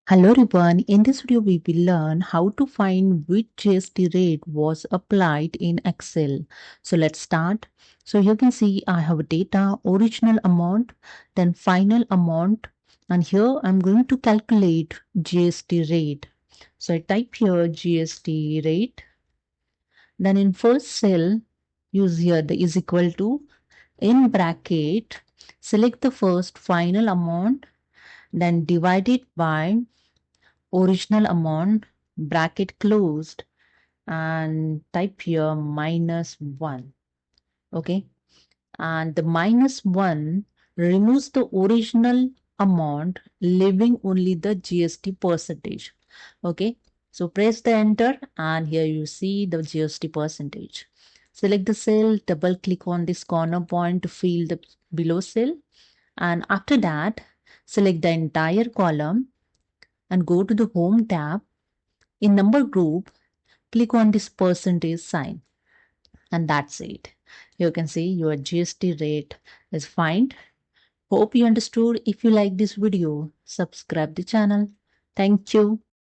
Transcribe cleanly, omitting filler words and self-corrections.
Hello everyone, in this video we will learn how to find which GST rate was applied in Excel. So let's start. So you can see I have data, original amount, then final amount, and here I'm going to calculate GST rate. So I type here GST rate, then in first cell use here the is equal to, in bracket select the first final amount, then divide it by original amount, bracket closed, and type here -1. Okay, and the -1 removes the original amount, leaving only the GST percentage. Okay, so press the enter, and here you see the GST percentage. Select the cell, double click on this corner point to fill the below cell, and after that select the entire column and go to the home tab. In number group, click on this percentage sign, and that's it. You can see your GST rate is fine. Hope you understood. If you like this video, subscribe the channel. Thank you.